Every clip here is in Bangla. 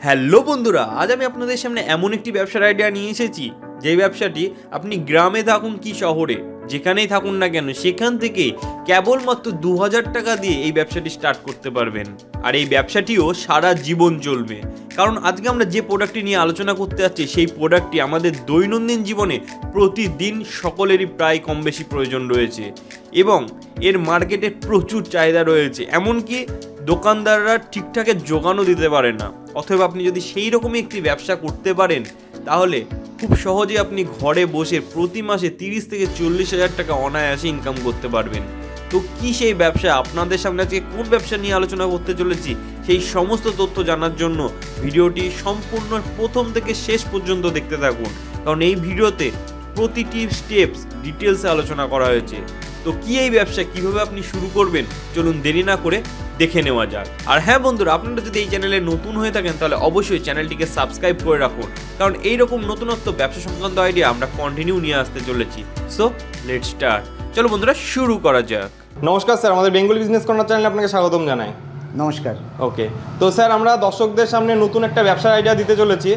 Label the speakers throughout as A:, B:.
A: হ্যালো বন্ধুরা, আজ আমি আপনাদের সামনে এমন একটি ব্যবসার আইডিয়া নিয়ে এসেছি যে ব্যবসাটি আপনি গ্রামে থাকুন কি শহরে যেখানেই থাকুন না কেন সেখান থেকে কেবলমাত্র 2000 টাকা দিয়ে এই ব্যবসাটি স্টার্ট করতে পারবেন। আর এই ব্যবসাটিও সারা জীবন চলবে, কারণ আজকে আমরা যে প্রোডাক্টটি নিয়ে আলোচনা করতে যাচ্ছি সেই প্রোডাক্টটি আমাদের দৈনন্দিন জীবনে প্রতিদিন সকলেরই প্রায় কম বেশি প্রয়োজন রয়েছে এবং এর মার্কেটে প্রচুর চাহিদা রয়েছে, এমনকি দোকানদাররা ঠিকঠাকের যোগানও দিতে পারে না। অথবা আপনি যদি সেই রকমই একটি ব্যবসা করতে পারেন তাহলে খুব সহজে আপনি ঘরে বসে প্রতি মাসে 30 থেকে 40 হাজার টাকা অনায়াসে ইনকাম করতে পারবেন। তো কি সেই ব্যবসা, আপনাদের সামনে আজকে কোন ব্যবসা নিয়ে আলোচনা করতে চলেছি সেই সমস্ত তথ্য জানার জন্য ভিডিওটি সম্পূর্ণ প্রথম থেকে শেষ পর্যন্ত দেখতে থাকুন, কারণ এই ভিডিওতে প্রতিটি স্টেপস ডিটেলসে আলোচনা করা হয়েছে। তো কি এই ব্যবসা, কিভাবে আপনি শুরু করবেন, চলুন দেরি না করে দেখে নেওয়া যাক। আর হ্যাঁ বন্ধুরা, আপনারা যদি এই চ্যানেলে নতুন হয়ে থাকেন তাহলে অবশ্যই চ্যানেলটিকে সাবস্ক্রাইব করে রাখুন, কারণ এইরকম নতুনত্ব ব্যবসা সংক্রান্ত আইডিয়া আমরা কন্টিনিউ নিয়ে আসতে চলেছি। সো লেটস স্টার্ট, চলো বন্ধুরা শুরু করা যাক।
B: নমস্কার স্যার, আমাদের বেঙ্গলি বিজনেস কর্নার চ্যানেলে আপনাকে স্বাগতম জানাই।
C: নমস্কার।
B: ওকে, তো স্যার আমরা দর্শকদের সামনে নতুন একটা ব্যবসার আইডিয়া দিতে চলেছি,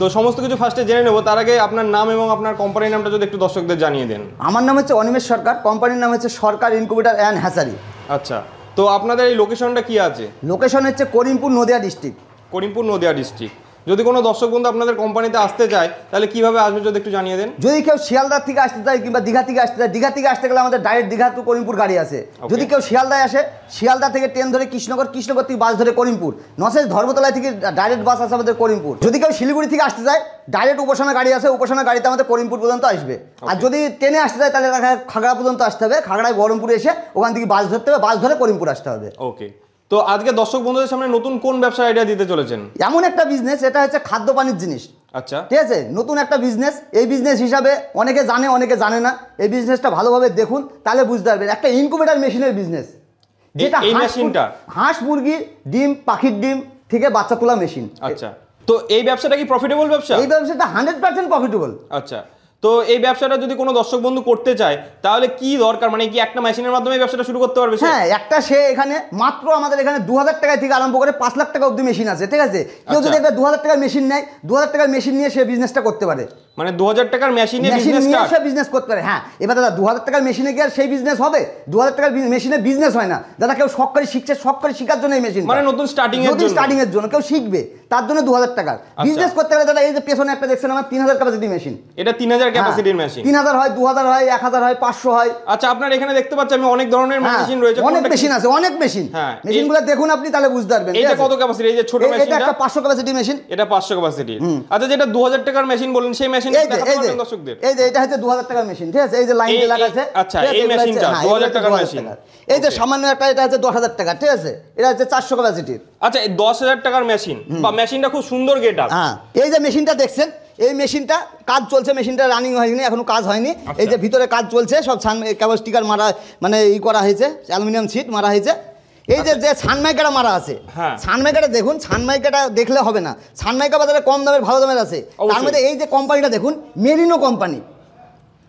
B: তো সমস্ত কিছু ফার্স্টে জেনে নেব। তার আগে আপনার নাম এবং আপনার কোম্পানির নামটা যদি একটু দর্শকদের জানিয়ে দেন।
C: আমার নাম হচ্ছে অনিমেষ সরকার, কোম্পানির নাম হচ্ছে সরকার ইনকিউবেটর অ্যান্ড হ্যাচারি।
B: আচ্ছা, তো আপনাদের এই লোকেশনটা কি আছে?
C: লোকেশন হচ্ছে করিমপুর, নদিয়া ডিস্ট্রিক্ট।
B: করিমপুর, নদিয়া ডিস্ট্রিক্ট। যদি কোনো দর্শক বন্ধু আপনাদের কোম্পানিতে আসতে চায় তাহলে কিভাবে আসবে যদি একটু জানিয়ে দেন।
C: যদি কেউ শিয়ালদার থেকে আসতে চায় কিংবা দীঘা থেকে আসতে চায়, দীঘা থেকে আসতে গেলে আমাদের ডাইরেক্ট দীঘা টু করিমপুর গাড়ি আছে। যদি কেউ শিয়ালদায় আসে, শিয়ালদা থেকে ট্রেন ধরে কৃষ্ণনগর, কৃষ্ণনগর থেকে বাস ধরে করিমপুর, নচেত ধর্মতলা থেকে ডাইরেক্ট বাস আছে আমাদের করিমপুর। যদি কেউ শিলিগুড়ি থেকে আসতে চায় ডাইরেক্ট উপাসনা গাড়ি আছে, উপাসনা গাড়িতে আমাদের করিমপুর পর্যন্ত আসবে। আর যদি ট্রেনে আসতে চায় তাহলে খাগড়া পর্যন্ত আসতে হবে, খাগড়ায় বহরমপুরে এসে ওখান থেকে বাস ধরতে হবে, বাস ধরে করিমপুর আসতে হবে।
B: ওকে, তো আজকে দর্শক বন্ধুদের সামনে নতুন কোন ব্যবসার আইডিয়া দিতে চলেছেন?
C: এমন একটা বিজনেস, এটা হচ্ছে খাদ্য পানির জিনিস।
B: আচ্ছা,
C: ঠিক আছে, নতুন একটা বিজনেস। এই বিজনেস হিসাবে অনেকে জানে অনেকে জানে না। এই বিজনেসটা ভালোভাবে দেখুন তাহলে বুঝতে পারবেন। একটা ইনকিউবেটর মেশিনের বিজনেস, যেটা
B: এই মেশিনটা
C: হাঁস মুরগির ডিম, পাখির ডিম থেকে বাচ্চা তোলা মেশিন।
B: আচ্ছা, তো এই ব্যবসাটা কি প্রফিটেবল ব্যবসা?
C: এই ব্যবসাটা 100% প্রফিটেবল।
B: আচ্ছা, তো এই ব্যবসাটা যদি কোনো দর্শক বন্ধু করতে চায় তাহলে কি দরকার, মানে কি একটা মেশিনের মাধ্যমে এই ব্যবসাটা শুরু করতে পারবে?
C: হ্যাঁ, একটা সে এখানে মাত্র আমাদের এখানে 2000 টাকা থেকে আরম্ভ করে 5 লাখ টাকা অবধি মেশিন আছে। ঠিক আছে, কেউ যদি একটা 2000 টাকার মেশিন নেয়, 2000 টাকার মেশিন নিয়ে সে বিজনেসটা করতে পারে।
B: মানে 2000 টাকার মেশিনে
C: সে বিজনেস করতে পারে। হ্যাঁ, এবার দাদা 2000 টাকার মেশিনে কি আর সেই বিজনেস হবে? 2000 টাকার মেশিনে বিজনেস হয় না দাদা। কেউ শখ করে শিখছে, শখ করে শেখার জন্য এই মেশিন,
B: মানে নতুন স্টার্টিং এর জন্য
C: কেউ শিখবে তার জন্য 2000 টাকার বিজনেস করতে গেলে দাদা এই যে পেছনে একটা দেখছেন আমার 3000 ক্যাপাসিটি মেশিন,
B: এটা 3000 ক্যাপাসিটির মেশিন।
C: 3000 হয়, 2000 হয়, 1000 হয়, 500 হয়।
B: আচ্ছা, আপনার এখানে দেখতে পাচ্ছি আমি অনেক ধরনের মেশিন রয়েছে,
C: অনেক মেশিন আছে, অনেক মেশিন।
B: হ্যাঁ,
C: মেশিনগুলো দেখুন আপনি তাহলে বুঝতে পারবেন।
B: এটা কত ক্যাপাসিটি? এই যে ছোট মেশিনটা,
C: এটা একটা 500 ক্যাপাসিটি মেশিন।
B: এটা 500 ক্যাপাসিটি। আচ্ছা, যেটা 2000 টাকার মেশিন বলেন সেই মেশিনটা দেখাবেন দর্শকদের।
C: এই যে এটা হচ্ছে 2000 টাকার মেশিন। ঠিক আছে, এই যে লাইন দিয়ে লাগা আছে।
B: আচ্ছা, এই মেশিনটা 2000 টাকার মেশিন।
C: এই যে সামান্য একটা, এটা হচ্ছে 10000 টাকা। ঠিক আছে, এটা হচ্ছে 400 ক্যাপাসিটির।
B: আচ্ছা, এই 10000 টাকার মেশিন বা মেশিনটা খুব সুন্দর গেটআপ।
C: হ্যাঁ, এই যে মেশিনটা দেখছেন, এই মেশিনটা কাজ চলছে, মেশিনটা রানিং হয়নি, এখনো কাজ হয়নি। এই যে ভিতরে কাজ চলছে, সব কেবল স্টিকার মারা, মানে ই করা হয়েছে, অ্যালুমিনিয়াম শীট মারা হয়েছে। এই যে যে সানমাইকাটা মারা আছে, সানমাইকাটা দেখুন, সানমাইকাটা দেখলে হবে না। সানমাইকা বাজারে কম দামের ভালো দামের আছে, তার মধ্যে এই যে কোম্পানিটা দেখুন, মেরিনো কোম্পানি।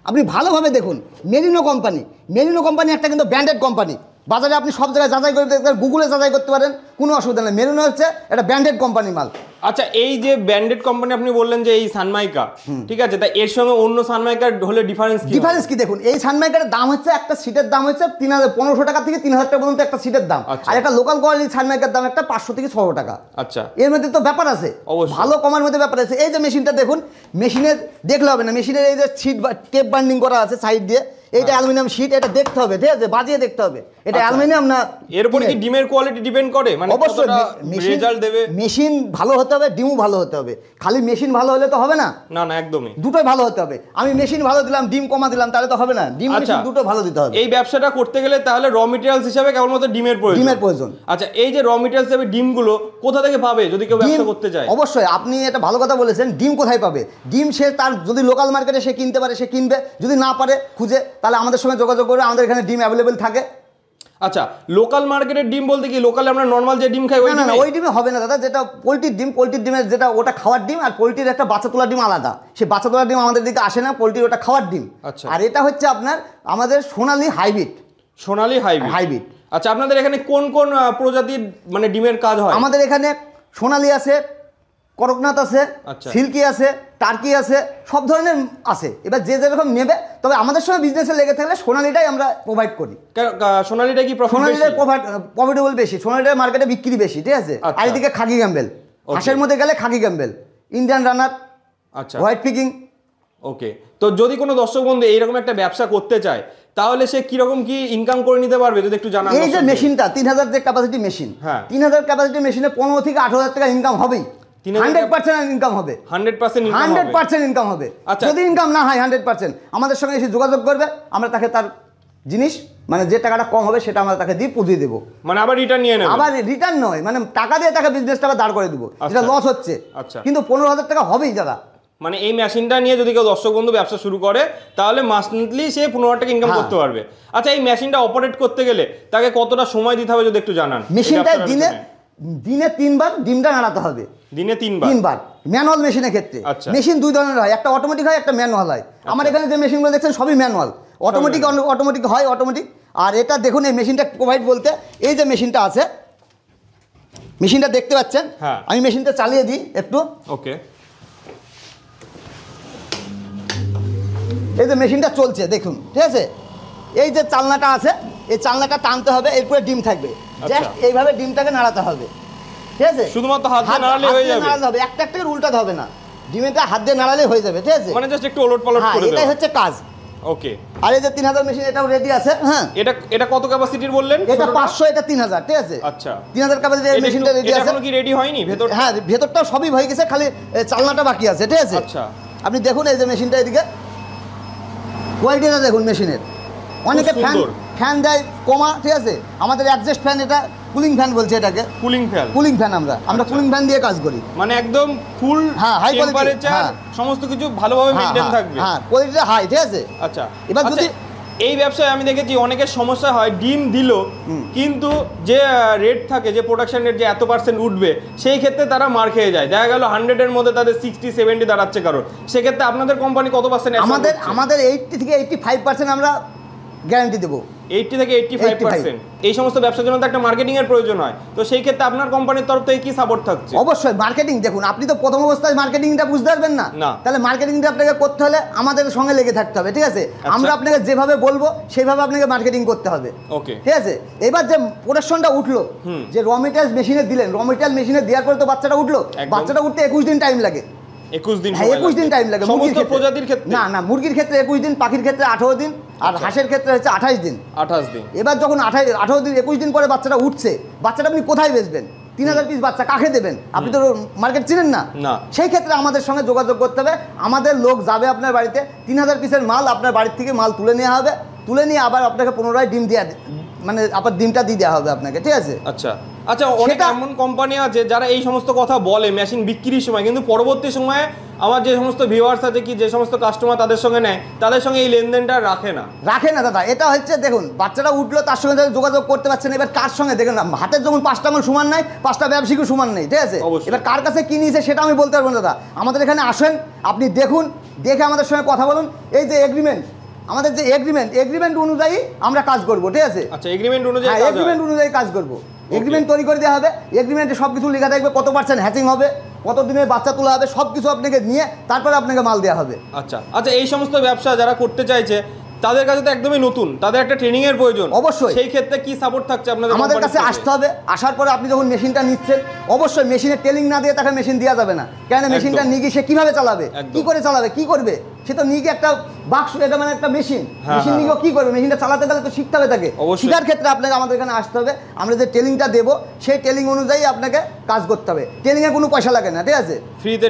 C: আপনি ভালোভাবে দেখুন, মেরিনো কোম্পানি। মেরিনো কোম্পানি একটা কিন্তু ব্র্যান্ডেড কোম্পানি। বাজারে আপনি সব জায়গায় যাচাই করে দেখতে পারেন, গুগলে যাচাই করতে পারেন, কোনো অসুবিধা নেই। মেরিনো হচ্ছে একটা ব্র্যান্ডেড কোম্পানি মাল।
B: আচ্ছা, এই যে ব্র্যান্ডেড কোম্পানি আপনি বললেন যে এই সানমাইকা, ঠিক আছে, তা এর সঙ্গে অন্য সানমাইকার হলে ডিফারেন্স কি
C: দেখুন। এই সানমাইকার দাম হচ্ছে, একটা সিটের দাম হচ্ছে 1500 টাকা থেকে 3000 টাকা পর্যন্ত একটা সিটের দাম। আর একটা লোকাল কোয়ালিটির সানমাইকার দাম একটা 500 থেকে 600 টাকা।
B: আচ্ছা,
C: এর মধ্যে তো ব্যাপার আছে, ভালো কমার মধ্যে ব্যাপার আছে। এই যে মেশিনটা দেখুন, মেশিনের দেখলে হবে না, মেশিনের এই যে সিট টেপ বান্ডিং করা আছে সাইড দিয়ে, এইটা অ্যালুমিনিয়াম শীট, এটা দেখতে হবে। ঠিক আছে, বাজিয়ে দেখতে হবে এটা অ্যালুমিনিয়াম না।
B: এর উপর কি ডিমের কোয়ালিটি ডিপেন্ড করে? মানে
C: অবশ্যই
B: রেজাল্ট দেবে।
C: মেশিন ভালো হতে হবে, ডিমও ভালো হতে হবে। খালি মেশিন ভালো হলে তো হবে না।
B: না না, একদমই
C: দুটোই ভালো হতে হবে। আমি মেশিন ভালো দিলাম, ডিম কমা দিলাম, তাহলে তো হবে না। ডিম মেশিন দুটো ভালো দিতে হবে।
B: এই ব্যবসাটা করতে গেলে তাহলে র মেটেরিয়ালস হিসেবে কেবলমাত্র ডিমের প্রয়োজন। আচ্ছা, এই যে র মেটেরিয়ালস হিসেবে ডিমগুলো কোথা থেকে পাবে যদি কেউ ব্যবসা করতে চায়?
C: অবশ্যই আপনি এটা ভালো কথা বলেছেন। ডিম কোথায় পাবে? ডিম সে তার যদি লোকাল মার্কেটে সে কিনতে পারে সে কিনবে, যদি না পারে খুঁজে তাহলে আমাদের সঙ্গে যোগাযোগ করে, আমাদের এখানে ডিম অ্যাভেলেবেল থাকে।
B: আচ্ছা, লোকাল মার্কেটের ডিম বলতে কি লোকালে আমরা নর্মাল যে ডিম খাই
C: না, ওই ডিমে হবে না দাদা। যেটা পোলট্রির ডিম, পোলট্রির ডিমের যেটা ওটা খাওয়ার ডিম, আর পোলট্রির একটা বাচ্চা তোলা ডিম আলাদা। সেই বাচ্চা তোলা ডিম আমাদের দিকে আসে না, পোলট্রির ওটা খাওয়ার ডিম।
B: আচ্ছা,
C: আর এটা হচ্ছে আপনার আমাদের সোনালী হাইব্রিড।
B: আচ্ছা, আপনাদের এখানে কোন কোন প্রজাতির মানে ডিমের কাজ হয়?
C: আমাদের এখানে সোনালী আছে, করকনাথ আছে,
B: আচ্ছা।
C: সিল্কি আছে, টার্কি আছে, সব ধরনের আছে। এবার যে যেরকম নেবে, তবে আমাদের সঙ্গে বিজনেসে লেগে থাকলে সোনালিটাই আমরা প্রোভাইড করি।
B: সোনালিটা কি
C: সোনালিটার প্রফিটেবল বেশি, সোনালিটার মার্কেটে বিক্রি বেশি, ঠিক আছে।
B: আচ্ছা।
C: আর এদিকে খাকি গ্যাম্বেল, হাঁসের মধ্যে গেলে খাকি গ্যাম্বেল, ইন্ডিয়ান রানার,
B: আচ্ছা
C: হোয়াইট পিকিং।
B: ওকে, তো যদি কোনো দর্শক বন্ধু এইরকম একটা ব্যবসা করতে চায় তাহলে সে কিরকম কি ইনকাম করে নিতে পারবে যদি একটু জানান।
C: এই যে মেশিনটা 3000 যে ক্যাপাসিটি মেশিন,
B: হ্যাঁ।
C: 3000 ক্যাপাসিটি মেশিনে 15 থেকে 18,000 টাকা ইনকাম হবেই। 100% ইনকাম হবে, 100% ইনকাম হবে।
B: আচ্ছা।
C: যদি ইনকাম না হয় 100%, আমাদের সঙ্গে এসে যোগাযোগ করবে, আমরা তাকে তার জিনিস মানে যে টাকাটা কম হবে সেটা আমরা তাকে দিয়ে পুঁজিয়ে দেবো।
B: মানে আবার রিটার্ন নিয়ে নেব?
C: আবার রিটার্ন নয়, মানে টাকা দিয়ে তাকে বিজনেসটা আবার দাঁড় করে দেবো, যেটা লস হচ্ছে।
B: আচ্ছা।
C: কিন্তু 15,000 টাকা হবেই দাদা।
B: মানে এই মেশিনটা নিয়ে যদি কেউ দর্শক বন্ধু ব্যবসা শুরু করে তাহলে মান্থলি সে 15,000 টাকা ইনকাম করতে পারবে। আচ্ছা, এই মেশিনটা অপারেট করতে গেলে তাকে কতটা সময় দিতে হবে যদি একটু জানান।
C: মেশিনটায় দিনে 3 বার ডিমটা নাড়াতে হবে।
B: দিনে 3 বার?
C: ম্যানুয়াল মেশিনের ক্ষেত্রে।
B: আচ্ছা।
C: মেশিন 2 ধরনের হয়, একটা অটোমেটিক হয়, একটা ম্যানুয়াল হয়। আমার এখানে যে মেশিনগুলো দেখছেন সবই ম্যানুয়াল। অটোমেটিক হয় অটোমেটিক। আর এটা দেখুন, এই মেশিনটা প্রোভাইড বলতে এই যে মেশিনটা আছে, মেশিনটা দেখতে পাচ্ছেন।
B: হ্যাঁ।
C: আমি মেশিনটা চালিয়ে দিই একটু।
B: ওকে।
C: এই যে মেশিনটা চলছে দেখুন, ঠিক আছে। এই যে চালনাটা আছে, এই চালনাটা টানতে হবে, এরপরে ডিম থাকবে। জাস্ট এইভাবে ডিমটাকে নাড়াতে হবে, ঠিক আছে।
B: শুধুমাত্র হাত দিয়ে নাড়ালে হয়ে যাবে?
C: নাড়াতে হবে, একটা একটা করে উল্টাতে হবে না, ডিমটা হাত দিয়ে নাড়ালে হয়ে যাবে, ঠিক আছে।
B: মানে জাস্ট একটু ওলটপালট করে দেব।
C: এটাই হচ্ছে কাজ।
B: ওকে।
C: আর এই যে 3000 মেশিন, এটাও রেডি আছে। হ্যাঁ,
B: এটা কত ক্যাপাসিটির বললেন?
C: এটা 500, এটা 3000, ঠিক আছে।
B: আচ্ছা,
C: 3000 ক্যাপাসিটি মেশিনটা রেডি আছে।
B: এখনো কি রেডি হয়নি ভেতর?
C: হ্যাঁ, ভেতরটাও সবই হয়ে গেছে, খালি চালনাটা বাকি আছে, ঠিক আছে।
B: আচ্ছা।
C: আপনি দেখুন এই যে মেশিনটা, এদিকে কোয়ালিটিটা দেখুন মেশিনের। অনেকে ফ্যান দেয় কমা, ঠিক আছে। আমাদের অ্যাডজাস্ট ফ্যান, এটা কুলিং ফ্যান বলছে এটাকে।
B: কুলিং ফ্যান
C: আমরা কুলিং ফ্যান দিয়ে কাজ করি।
B: মানে একদম ফুল
C: হাই
B: টেম্পারেচার, সমস্ত কিছু ভালোভাবে মেইনটেইন থাকবে।
C: হ্যাঁ, কোয়ালিটিটা হাই, ঠিক আছে।
B: আচ্ছা,
C: এবার যদি
B: এই ব্যবসায় আমি দেখেছি অনেকের সমস্যা হয়, ডিম দিল কিন্তু যে রেট থাকে, যে প্রোডাকশন রেট যে এত % উঠবে, সেই ক্ষেত্রে তারা মার খেয়ে যায়। দেখা গেল 100 এর মধ্যে তাদের 60-70 দাঁড়াচ্ছে কারণ। সেক্ষেত্রে আপনাদের কোম্পানি কত %?
C: আমাদের 80 থেকে 85% আমরা গ্যারান্টি দেবো।
B: 80 থেকে 85%। এই সমস্ত ব্যবসার জন্য তো একটা মার্কেটিং এর প্রয়োজন হয়, তো সেই ক্ষেত্রে আপনার কোম্পানির তরফ থেকে কি সাপোর্ট থাকছে?
C: অবশ্যই মার্কেটিং। দেখুন, আপনি তো প্রথম অবস্থায় মার্কেটিংটা বুঝতে পারবেন না, তাহলে মার্কেটিংটা আপনাকে করতে হলে আমাদের সঙ্গে লেগে থাকতে হবে, ঠিক আছে। আমরা আপনাকে যেভাবে বলবো সেইভাবে আপনাকে মার্কেটিং করতে হবে।
B: ওকে,
C: ঠিক আছে। এবার যে প্রোডাকশনটা উঠলো, যে র মেটেরিয়াল মেশিনে দিলেন, র মেটেরিয়াল মেশিনে দেওয়ার পরে তো বাচ্চাটা উঠলো, বাচ্চাটা উঠতে 21 দিন টাইম লাগে।
B: 21 দিন?
C: হ্যাঁ, 21 দিন টাইম লাগে
B: সমস্ত প্রজাতির ক্ষেত্রে?
C: না, মুরগির ক্ষেত্রে 21 দিন, পাখির ক্ষেত্রে 18 দিন, আর হাঁসের ক্ষেত্রে হচ্ছে 28 দিন।
B: 28 দিন।
C: এবার যখন 18 দিন 21 দিন পরে বাচ্চাটা উঠছে, বাচ্চাটা আপনি কোথায় বেচবেন? 3000 পিস বাচ্চা কাকে দেবেন? আপনি তো মার্কেট চিনেন না। সেই ক্ষেত্রে আমাদের সঙ্গে যোগাযোগ করতে হবে। আমাদের লোক যাবে আপনার বাড়িতে, 3000 পিসের মাল আপনার বাড়ির থেকে মাল তুলে নেওয়া হবে, তুলে নিয়ে আবার আপনাকে পুনরায় ডিম দেওয়া, মানে আবার ডিমটা দিয়ে দেওয়া হবে আপনাকে, ঠিক আছে।
B: আচ্ছা, অনেক এমন কোম্পানি আছে যারা এই সমস্ত কথা বলে মেশিন বিক্রির সময়, কিন্তু পরবর্তী সময়ে আমার যে সমস্ত ভিউয়ার্স আছে কি যে সমস্ত কাস্টমার তাদের সঙ্গে নেয়, তাদের সঙ্গে এই লেনদেনটা রাখে না
C: দাদা। এটা হচ্ছে দেখুন, বাচ্চাটা উঠলো, তার সঙ্গে যোগাযোগ করতে পারছেন। এবার কার সঙ্গে দেখেন, হাতের যখন 5টা আঙুল সমান নাই, 5টা ব্যবসায়িকও সমান নেই, ঠিক আছে। এবার কার কাছে কি নিয়েছে সেটা আমি বলতে পারবো না দাদা। আমাদের এখানে আসেন, আপনি দেখুন, দেখে আমাদের সঙ্গে কথা বলুন। এই যে এগ্রিমেন্ট, আমাদের যে এগ্রিমেন্ট অনুযায়ী আমরা কাজ করবো, ঠিক আছে।
B: আচ্ছা, এগ্রিমেন্ট
C: অনুযায়ী কাজ করবো। এগ্রিমেন্ট তৈরি করে দেওয়া হবে। এগ্রিমেন্টে সব কিছু লেখা থাকবে, কত % হ্যাচিং হবে, কত দিনের বাচ্চা তোলা হবে, সব কিছু আপনাকে নিয়ে তারপরে আপনাকে মাল দেওয়া হবে।
B: আচ্ছা, এই সমস্ত ব্যবসা যারা করতে চাইছে তাদের কাছে তো একদমই নতুন, তাদের একটা ট্রেনিং এর প্রয়োজন।
C: অবশ্যই।
B: সেই ক্ষেত্রে কি সাপোর্ট থাকছে আপনাদের?
C: আমাদের কাছে আসতে হবে। আসার পরে আপনি যখন মেশিনটা নিচ্ছেন, অবশ্যই মেশিনের ট্রেনিং না দিয়ে তাকে মেশিন দেওয়া যাবে না। কেন? মেশিনটা নিয়ে গিয়ে সে কীভাবে চালাবে, কী করে চালাবে, কী করবে, সে তো নিয়ে গিয়ে একটা বাক্স, এটা মানে একটা মেশিন নিয়ে কী করবে, মেশিনটা চালাতে গেলে তো শিখতে হবে তাকে। শিখার ক্ষেত্রে আপনাকে আমাদের এখানে আসতে হবে। আমরা যে ট্রেনিংটা দেবো সেই ট্রেনিং অনুযায়ী আপনাকে কাজ করতে হবে। ট্রেনিংয়ে কোনো পয়সা লাগে না, ঠিক আছে।
B: ফ্রিতে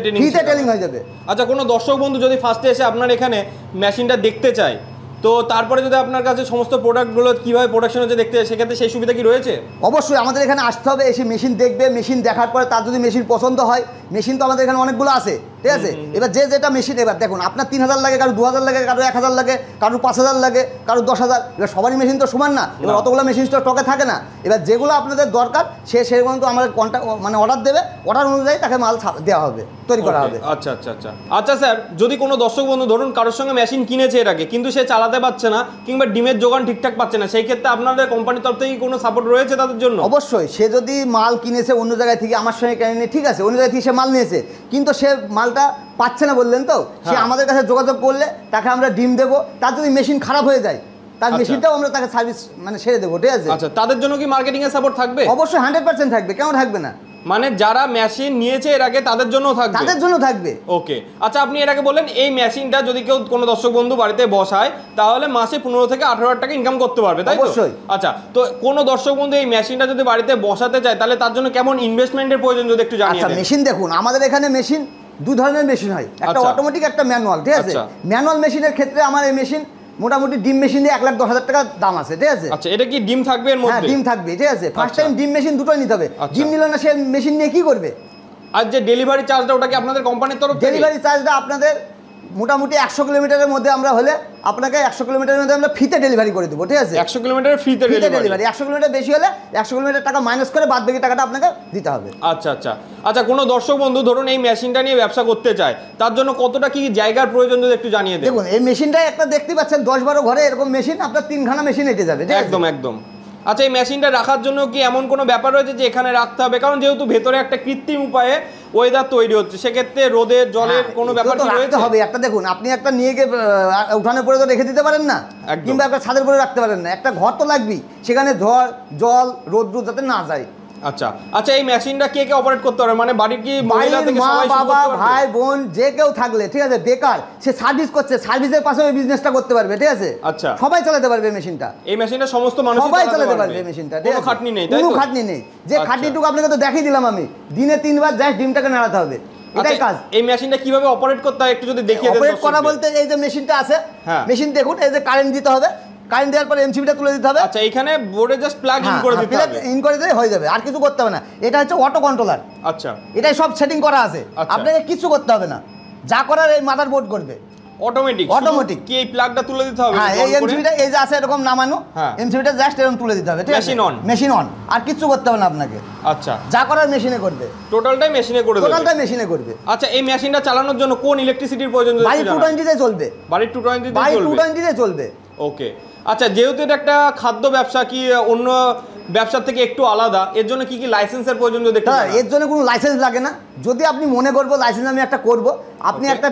C: ট্রেনিং হয়ে যাবে।
B: আচ্ছা, কোনো দর্শক বন্ধু যদি ফার্স্টে এসে আপনার এখানে মেশিনটা দেখতে চায়, তো তারপরে যদি আপনার কাছে সমস্ত প্রোডাক্টগুলো কীভাবে প্রোডাকশন হচ্ছে দেখতে চায়, সেক্ষেত্রে সেই সুবিধা কি রয়েছে?
C: অবশ্যই আমাদের এখানে আসতে হবে, এসে মেশিন দেখবে, মেশিন দেখার পরে তার যদি মেশিন পছন্দ হয়, মেশিন তো আমাদের এখানে অনেকগুলো আছে, ঠিক আছে। এবার যে যেটা মেশিন, এবার দেখুন আপনার 3000 লাগে, কারো 2000 লাগে, কারো 1000 লাগে, কারো 5000 লাগে, কারো 10,000। এবার সবারই মেশিন তো সমান না, এবার অতগুলো মেশিন তো স্টকে থাকে না। এবার যেগুলো আপনাদের দরকার সেরকম তো আমাদের কন্ট্যাক্ট মানে অর্ডার দেবে, অর্ডার অনুযায়ী তাকে মাল দেওয়া হবে, তৈরি করা হবে।
B: আচ্ছা আচ্ছা আচ্ছা আচ্ছা স্যার, যদি কোনো দর্শক বন্ধু ধরুন কারোর সঙ্গে মেশিন কিনেছে এর আগে, কিন্তু সে চালাতে পারছে না কিংবা ডিমের যোগান ঠিকঠাক পাচ্ছে না, সেই ক্ষেত্রে আপনাদের কোম্পানির তরফ থেকে কোনো সাপোর্ট রয়েছে তাদের জন্য?
C: অবশ্যই। সে যদি মাল কিনেছে অন্য জায়গায় থেকে, আমার সঙ্গে কেনেনি, ঠিক আছে, অন্য জায়গায় থেকে সে মাল নিয়েছে, কিন্তু সে মালটা পাচ্ছে না বললেন তো, সে আমাদের কাছে যোগাযোগ করলে তাকে আমরা ডিম দেবো। তার যদি মেশিন খারাপ হয়ে যায়, তার মেশিনটাও আমরা তাকে সার্ভিস মানে সেরে দেবো, ঠিক আছে।
B: আচ্ছা, তাদের জন্য কি মার্কেটিং এর সাপোর্ট থাকবে?
C: অবশ্যই 100% থাকবে, কেন থাকবে না।
B: মানে যারা মেশিন নিয়েছে এর আগে তাদের জন্য থাকবে?
C: তাদের জন্য থাকবে।
B: ওকে। আচ্ছা, আপনি এর আগে বললেন এই মেশিনটা যদি কেউ কোনো দর্শক বন্ধু বাড়িতে বসায় তাহলে মাসে 15 থেকে 18,000 টাকা ইনকাম করতে পারবে, তাই তো?
C: অবশ্যই।
B: আচ্ছা, তো কোনো দর্শক বন্ধু এই মেশিনটা যদি বাড়িতে বসাতে চায় তাহলে তার জন্য কেমন ইনভেস্টমেন্টের প্রয়োজন যদি একটু জানিয়ে দেন।
C: আচ্ছা, মেশিন দেখুন, আমাদের এখানে মেশিন দুই ধরনের মেশিন হয়, একটা অটোমেটিক, একটা ম্যানুয়াল, ঠিক আছে। ম্যানুয়াল মেশিনের ক্ষেত্রে আমার এই মেশিন মোটামুটি ডিম মেশিন দিয়ে 1,10,000 টাকা দাম আছে, ঠিক আছে।
B: আচ্ছা, এটা কি ডিম থাকবে এর মধ্যে?
C: হ্যাঁ, ডিম থাকবে, ঠিক আছে। ফার্স্ট টাইম ডিম মেশিন দুটোই নিতে হবে। ডিম নিল না, সে মেশিন নিয়ে কি করবে?
B: আর যে ডেলিভারি চার্জটা, ওটা কি আপনাদের কোম্পানির তরফ থেকে?
C: ডেলিভারি চার্জটা আপনাদের মোটামুটি 100 কিলোমিটারের মধ্যে আমরা হলে আপনাকে 100 কিলোমিটারের মধ্যে আমরা ফ্রিতে ডেলিভারি করে দেবো, ঠিক আছে।
B: 100 কিলোমিটার ফ্রিতে ডেলিভারি।
C: 100 কিলোমিটার বেশি হলে 100 কিলোমিটার টাকা মাইনাস করে বাদ বাকি টাকাটা আপনাকে দিতে হবে।
B: আচ্ছা আচ্ছা আচ্ছা, কোনো দর্শক বন্ধু ধরুন এই মেশিনটা নিয়ে ব্যবসা করতে চায়, তার জন্য কতটা কি জায়গার প্রয়োজন যদি একটু জানিয়ে দেন।
C: দেখুন, এই মেশিনটা একটা দেখতে পাচ্ছেন 10-12 ঘরে এরকম মেশিন, আপনার 3খানা মেশিন এঁটে যাবে, ঠিক আছে।
B: একদম একদম। আচ্ছা, এই মেশিনটা রাখার জন্য কি এমন কোনো ব্যাপার রয়েছে যে এখানে রাখতে হবে? কারণ যেহেতু ভেতরে একটা কৃত্রিম উপায়ে ওয়েদার তৈরি হচ্ছে, সেক্ষেত্রে রোদের জলের কোনো ব্যাপার কি রয়েছে?
C: হবে একটা, দেখুন আপনি একটা নিয়ে গিয়ে উঠানের পরে তো রেখে দিতে পারেন না, কিংবা একটা ছাদের পরে রাখতে পারেন না, একটা ঘর তো লাগবেই, সেখানে ঝড় জল রোদ যাতে না যায়।
B: আচ্ছা আচ্ছা, এই মেশিনটা কে কে অপারেট করতে পারে? মানে বাড়ির কি মহিলা থেকে
C: মা
B: সবাই
C: বাবা ভাই বোন যে কেউ থাকলে, ঠিক আছে, বেকার, সে সার্ভিস করছে, সার্ভিসের পাশে ওই বিজনেসটা করতে পারবে, ঠিক আছে।
B: আচ্ছা,
C: সবাই চালাতে পারবে মেশিনটা।
B: এই মেশিনটা সমস্ত মানুষ
C: সবাই চালাতে পারবে মেশিনটা,
B: কোনো খাটনি নেই, তাই তো?
C: কোনো খাটনি নেই। যে খাটনিটুকু আপনাকে তো দেখিয়ে দিলাম আমি, দিনে 3 বার জাস্ট ডিমটাকে নাড়াতে হবে, এটাই কাজ।
B: এই মেশিনটা কিভাবে অপারেট করতে হয় একটু যদি দেখিয়ে দেন।
C: অপারেট করা বলতে এই যে মেশিনটা আছে, মেশিন দেখুন, এই যে কারেন্ট দিতে হবে, কারেন্ট দেওয়ার পরে এমসিবিটা তুলে দিতে হবে।
B: আচ্ছা, এখানে বোর্ডে জাস্ট প্লাগ ইন করে দিতে হবে,
C: ইন করে দিলে হয়ে যাবে, আর কিছু করতে হবে না। এটা হচ্ছে অটো কন্ট্রোলার।
B: আচ্ছা,
C: এটাই সব সেটিং করা আছে, আপনাকে কিছু করতে হবে না, যা করার এই মাদার বোর্ড করবে অটোমেটিক।
B: কি এই প্লাগটা তুলে দিতে হবে?
C: হ্যাঁ, এই এমসিবিটা এই যে আছে এরকম নামানো, এমসিবিটা জাস্ট এরকম তুলে দিতে হবে, ঠিক আছে। মেশিন অন, আর কিছু করতে হবে না আপনাকে।
B: আচ্ছা,
C: যা করার মেশিনে করবে,
B: টোটালটাই মেশিনে করে দেবে,
C: টোটালটাই মেশিনে করবে।
B: আচ্ছা, এই মেশিনটা চালানোর জন্য কোন ইলেকট্রিসিটির প্রয়োজন?
C: বাড়ি 220 তে চলবে,
B: বাড়ি 220 তে চলবে,
C: বাড়ি 220 তে চলবে।
B: ওকে। আচ্ছা, যেহেতু এটা একটা খাদ্য ব্যবসা, কি অন্য ব্যবসা থেকে একটু আলাদা, এর জন্য কি কি লাইসেন্সের প্রয়োজন যদি একটু?
C: এর জন্য কোনো লাইসেন্স লাগে না। যদি আপনি মনে করবো লাইসেন্স আমি একটা করব, আপনি একটা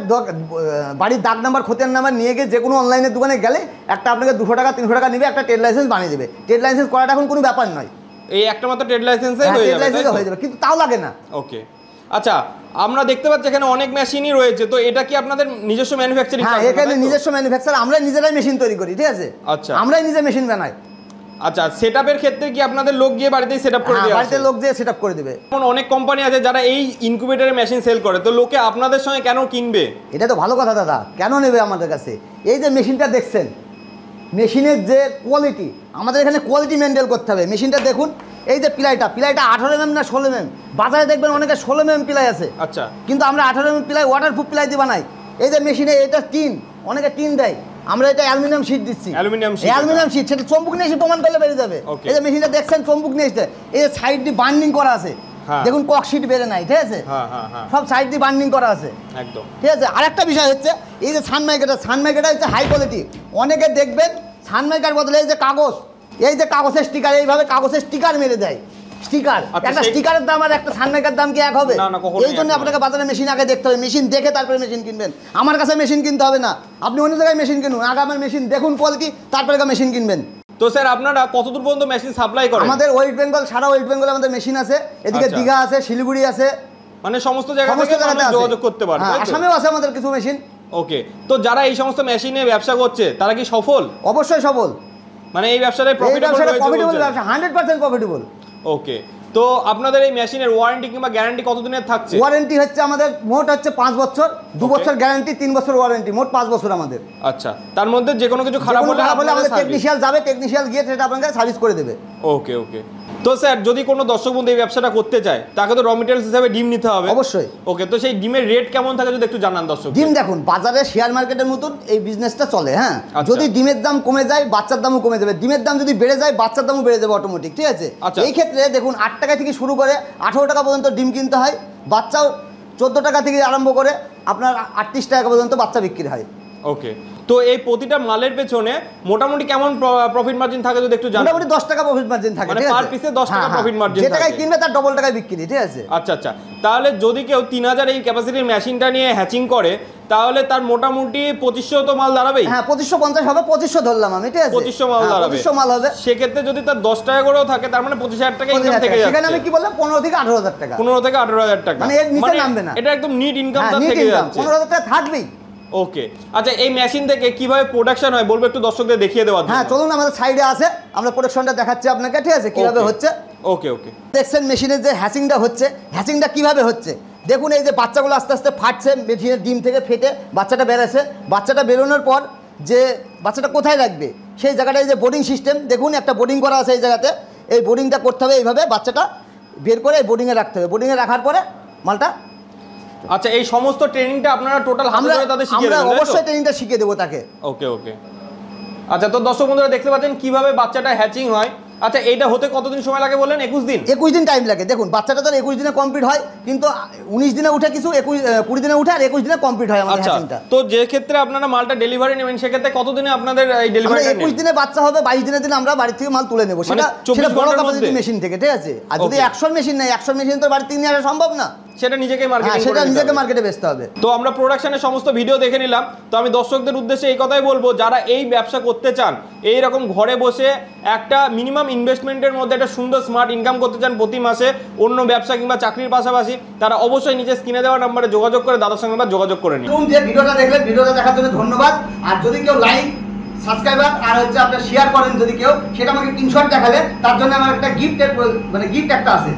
C: বাড়ির দাগ নাম্বার খতিয়ান নাম্বার নিয়ে গিয়ে যে কোনো অনলাইনের দোকানে গেলে একটা আপনাকে 200 টাকা 300 টাকা নেবে, একটা ট্রেড লাইসেন্স বানিয়ে দেবে। ট্রেড লাইসেন্স করাটা এখন কোনো ব্যাপার নয়,
B: এই একটা মাত্র ট্রেড লাইসেন্সে হয়ে যাবে,
C: কিন্তু তাও লাগে না।
B: ওকে। আচ্ছা, আমরা দেখতে পাচ্ছি এখানে অনেক মেশিনই রয়েছে, তো এটা কি আপনাদের নিজস্ব ম্যানুফ্যাকচারিং?
C: হ্যাঁ, এখানে নিজস্ব ম্যানুফ্যাকচার, আমরা নিজেরাই মেশিন তৈরি করি, ঠিক আছে।
B: আচ্ছা,
C: আমরাই নিজে মেশিন বানাই।
B: আচ্ছা, সেটআপের ক্ষেত্রে কি আপনাদের লোক গিয়ে বাড়িতেই সেটআপ করে দেবে?
C: বাড়িতে লোক দিয়ে সেটআপ করে দেবে।
B: এখন অনেক কোম্পানি আছে যারা এই ইনকিউবেটরের মেশিন সেল করে, তো লোকে আপনাদের সঙ্গে কেন কিনবে?
C: এটা তো ভালো কথা দাদা, কেন নেবে আমাদের কাছে? এই যে মেশিনটা দেখছেন, মেশিনের যে কোয়ালিটি, আমাদের এখানে কোয়ালিটি মেনটেন করতে হবে। মেশিনটা দেখুন, এই যে প্লাইটা 18 mm না 16 mm, বাজারে দেখবেন অনেকে 16 mm প্লাই আছে।
B: আচ্ছা,
C: কিন্তু আমরা 18 mm প্লাই ওয়াটারপ্রুফ প্লাই দিয়ে বানাই। এই যে মেশিনে এটা টিন, অনেকে টিন দেয়, আমরা এটা অ্যালুমিনিয়াম শীট দিচ্ছি। অ্যালুমিনিয়াম শীট, সেটা চম্বুক নিয়ে এসে প্রমাণ করলে বেরিয়ে যাবে। এই যে মেশিনটা দেখছেন, চম্বুক নিয়ে এসে এই যে সাইড দিয়ে বার্নিং করা আছে, দেখুন কক শীট বেড়ে নাই, ঠিক আছে, সব সাইড দিয়ে বার্নিং করা আছে একদম, ঠিক আছে। আরেকটা বিষয় হচ্ছে এই যে সানমাইকাটা হচ্ছে হাই কোয়ালিটি। অনেকে দেখবেন সানমাইকার বদলে এই যে কাগজ, এই যে কাগজের স্টিকার, এইভাবে কাগজের স্টিকার মেরে দেয়। স্টিকার, একটা স্টিকারের দাম আর একটা সানমাইকার দাম কি এক হবে? এই জন্য আপনাকে বাজারে মেশিন আগে দেখতে হবে, মেশিন দেখে তারপরে মেশিন কিনবেন। আমার কাছে মেশিন কিনতে হবে না, আপনি অন্য জায়গায় মেশিন কিনুন, আগে আমার মেশিন দেখুন কোয়ালিটি, তারপরে মেশিন কিনবেন।
B: তো স্যার, আপনারা কতদূর পর্যন্ত মেশিন সাপ্লাই করেন?
C: আমাদের ওয়েস্ট বেঙ্গল, সারা ওয়েস্ট বেঙ্গল আমাদের মেশিন আছে। এদিকে দীঘা আছে, শিলিগুড়ি আছে,
B: মানে সমস্ত জায়গায় যোগাযোগ করতে পারবে।
C: আসামেও আছে আমাদের কিছু মেশিন।
B: ওকে। তো যারা এই সমস্ত মেশিনে ব্যবসা করছে তারা কি সফল?
C: অবশ্যই সফল,
B: মানে এই ব্যবসাটাই প্রফিটেবল,
C: 100% প্রফিটেবল।
B: ওকে। তো আপনাদের এই মেশিনের ওয়ারেন্টি কিংবা গ্যারান্টি কতদিনের থাকছে?
C: ওয়ারেন্টি হচ্ছে আমাদের মোট হচ্ছে 5 বছর, 2 বছর গ্যারান্টি, 3 বছর ওয়ারেন্টি, মোট 5 বছর আমাদের।
B: আচ্ছা, তার মধ্যে যে কোনো কিছু খারাপ হলে
C: আমাদের টেকনিশিয়ান যাবে, টেকনিশিয়ান গিয়ে সেটা আপনাকে সার্ভিস করে দেবে।
B: ওকে ওকে। তো স্যার যদি কোনো দর্শক বন্ধু এই ব্যবসাটা করতে চায় তাকে তো র মেটেরিয়ালস হিসাবে ডিম নিতে হবে
C: অবশ্যই।
B: ওকে, তো সেই ডিমের রেট কেমন থাকে যদি একটু জানান দর্শক।
C: ডিম দেখুন বাজারে শেয়ার মার্কেটের মতন এই বিজনেসটা চলে, হ্যাঁ।
B: আচ্ছা।
C: যদি ডিমের দাম কমে যায় বাচ্চার দামও কমে যাবে, ডিমের দাম যদি বেড়ে যায় বাচ্চার দামও বেড়ে যাবে অটোমেটিক, ঠিক আছে।
B: আচ্ছা।
C: এই ক্ষেত্রে দেখুন 8 টাকা থেকে শুরু করে 18 টাকা পর্যন্ত ডিম কিনতে হয়, বাচ্চাও 14 টাকা থেকে আরম্ভ করে আপনার 38 টাকা পর্যন্ত বাচ্চা বিক্রি হয়।
B: ওকে, তো এই প্রতিটা মালের পেছনে মোটামুটি কেমন প্রফিট মার্জিন থাকে যদি একটু জানান।
C: মোটামুটি 10 টাকা প্রফিট মার্জিন থাকে,
B: মানে
C: ঠিক আছে।
B: পার পিসে 10 টাকা প্রফিট মার্জিন
C: যে
B: থাকে।
C: টাকায় কিনবে তার ডবল টাকায় বিক্রি, ঠিক আছে।
B: আচ্ছা আচ্ছা, তাহলে যদি কেউ 3000 এই ক্যাপাসিটির মেশিনটা নিয়ে হ্যাচিং করে তাহলে তার মোটামুটি 2500 তো মাল দাঁড়াবেই।
C: হ্যাঁ 2550 হবে, 2500 ধরলাম আমি, ঠিক আছে।
B: 2500 মাল দাঁড়াবে,
C: 2500 মাল হবে।
B: সেক্ষেত্রে যদি তার 10 টাকা করেও থাকে তার মানে 25000 টাকা ইনকাম থেকে যাচ্ছে।
C: সেখানে আমি কি বললাম 15 থেকে 18000 টাকা,
B: 15 থেকে 18000 টাকা,
C: মানে এর নিচে নামবে না।
B: এটা একদম নিট ইনকাম
C: হ্যাঁ,
B: তার
C: নিট
B: থেকে
C: ইনকাম
B: যাচ্ছে।
C: 15000 টাকা থাকবেই।
B: ওকে, আচ্ছা এই মেশিন থেকে কিভাবে প্রোডাকশন হয় বলবো একটু দর্শকদের দেখিয়ে দেওয়ার জন্য।
C: হ্যাঁ চলুন আমাদের সাইডে আছে, আমরা প্রোডাকশনটা দেখাচ্ছি আপনাকে, ঠিক আছে, কিভাবে হচ্ছে।
B: ওকে ওকে,
C: দেখছেন মেশিনের যে হ্যাচিংটা হচ্ছে, হ্যাচিংটা কিভাবে হচ্ছে দেখুন। এই যে বাচ্চাগুলো আস্তে আস্তে ফাটছে, মেশিনের ডিম থেকে ফেটে বাচ্চাটা বেরোছে। বাচ্চাটা বেরোনোর পর যে বাচ্চাটা কোথায় রাখবে সেই জায়গাটায় যে বোর্ডিং সিস্টেম, দেখুন একটা বোর্ডিং করা আছে এই জায়গাতে। এই বোর্ডিংটা করতে হবে এইভাবে, বাচ্চাটা বের করে এই বোর্ডিংয়ে রাখতে হবে। বোর্ডিংয়ে রাখার পরে মালটা,
B: আচ্ছা এই সমস্ত ট্রেনিংটা আপনারা টোটাল হাতে ধরে তাদের শিখিয়ে
C: আমরা
B: দেবেন, তাই তো?
C: অবশ্যই ট্রেনিংটা শিখিয়ে দেবো তাকে।
B: ওকে ওকে, আচ্ছা তো দর্শক বন্ধুরা দেখতে পাচ্ছেন কিভাবে বাচ্চাটা হ্যাচিং হয়। আচ্ছা এইটা হতে কতদিন সময় লাগে বলেন? 21 দিন।
C: 21 দিন টাইম লাগে। দেখুন বাচ্চাটা তো 21 দিনে কমপ্লিট হয়, কিন্তু 19 দিনে উঠে কিছু 20 দিনে উঠে আর 21 দিনে কমপ্লিট হয় আমাদের
B: আচ্ছা,
C: হ্যাচিংটা।
B: তো যে ক্ষেত্রে আপনারা মালটা ডেলিভারি নেবেন সেক্ষেত্রে কতদিনে আপনাদের এই
C: আমরা
B: ডেলিভারিটা
C: 21 দিনে বাচ্চা হবে, 22 দিনের দিন আমরা বাড়ি থেকে মাল তুলে নেব।
B: মানে
C: সেটা
B: 24
C: বড়
B: ঘন্টার
C: ক্যাপাসিটি
B: মধ্যে?
C: মেশিন থেকে, ঠিক আছে। আর যদি
B: Okay.
C: 100 মেশিন নেই, 100 মেশিন তো বাড়ি থেকে নিয়ে আসা সম্ভব না।
B: সেটা নিজেকে
C: হ্যাঁ
B: মার্কেটিং
C: সেটা
B: করে
C: নিজেকে মার্কেটে বেচতে হবে।
B: তো আমরা প্রোডাকশনের সমস্ত ভিডিও দেখে নিলাম। তো আমি দর্শকদের উদ্দেশ্যে এই কথাই বলবো, যারা এই ব্যবসা করতে চান, এই রকম ঘরে বসে একটা মিনিমাম ইনভেস্টমেন্টের মধ্যে একটা সুন্দর স্মার্ট ইনকাম করতে চান প্রতি মাসে অন্য ব্যবসা কিংবা চাকরির পাশাপাশি, তারা অবশ্যই নিজের স্ক্রিনে দেওয়া নাম্বারে যোগাযোগ করে দাদার সঙ্গে যোগাযোগ করে নিন।
C: যে ভিডিওটা দেখলেন, ভিডিওটা দেখার জন্য ধন্যবাদ। আর যদি কেউ লাইক সাবস্ক্রাইবার আর হচ্ছে আপনার শেয়ার করেন যদি কেউ, সেটা আমাকে স্ক্রিনশট দেখালে তার জন্য আমার একটা গিফট একটা আছে।